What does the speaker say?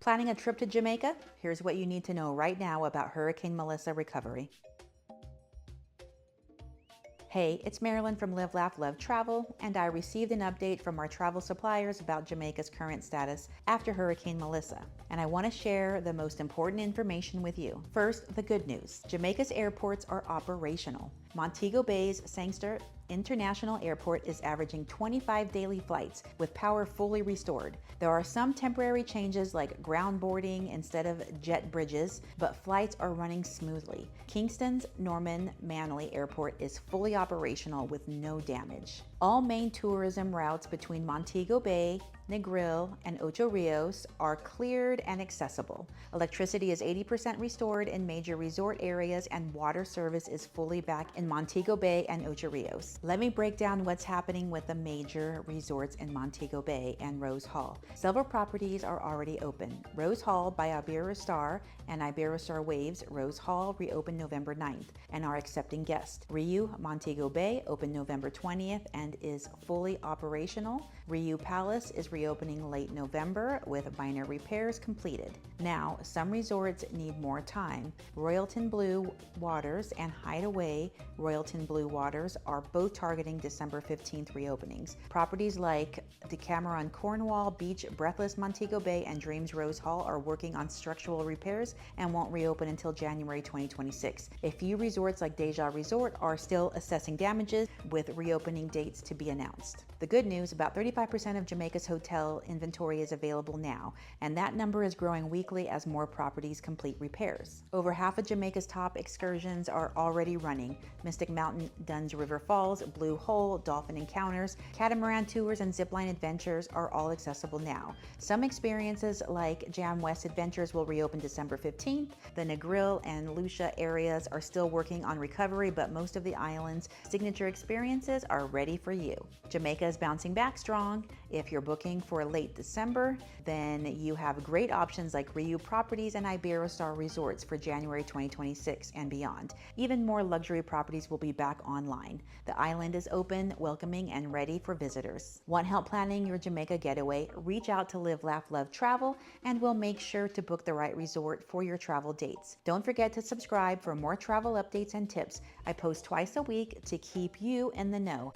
Planning a trip to Jamaica? Here's what you need to know right now about Hurricane Melissa recovery. Hey, it's Marilyn from Live, Laugh, Love Travel, and I received an update from our travel suppliers about Jamaica's current status after Hurricane Melissa, and I want to share the most important information with you. First, the good news. Jamaica's airports are operational. Montego Bay's Sangster International Airport is averaging 25 daily flights with power fully restored. There are some temporary changes like ground boarding instead of jet bridges, but flights are running smoothly. Kingston's Norman Manley Airport is fully operational with no damage. All main tourism routes between Montego Bay, Negril, and Ocho Rios are cleared and accessible. Electricity is 80% restored in major resort areas and water service is fully back in Montego Bay and Ocho Rios. Let me break down what's happening with the major resorts in Montego Bay and Rose Hall. Several properties are already open. Rose Hall by Iberostar and Iberostar Waves Rose Hall reopened November 9th and are accepting guests. RIU Montego Bay opened November 20th and is fully operational. RIU Palace is reopening late November with minor repairs completed. Now, some resorts need more time. Royalton Blue Waters and Hideaway Royalton Blue Waters are both targeting December 15th reopenings. Properties like Decameron Cornwall Beach, Breathless Montego Bay, and Dreams Rose Hall are working on structural repairs and won't reopen until January 2026. A few resorts like Deja Resort are still assessing damages with reopening dates to be announced. The good news, about 35% of Jamaica's hotel inventory is available now, and that number is growing weekly as more properties complete repairs. Over half of Jamaica's top excursions are already running. Mystic Mountain, Dunn's River Falls, Blue Hole, Dolphin Encounters, Catamaran Tours, and Zipline Adventures are all accessible now. Some experiences like Jam West Adventures will reopen December 15th. The Negril and Lucia areas are still working on recovery, but most of the island's signature experiences are ready for you. Jamaica is bouncing back strong. If you're booking for late December, then you have great options like RIU Properties and Iberostar Resorts for January 2026 and beyond. Even more luxury properties will be back online. The island is open, welcoming, and ready for visitors. Want help planning your Jamaica getaway? Reach out to Live, Laugh, Love Travel, and we'll make sure to book the right resort for your travel dates. Don't forget to subscribe for more travel updates and tips. I post twice a week to keep you in the know.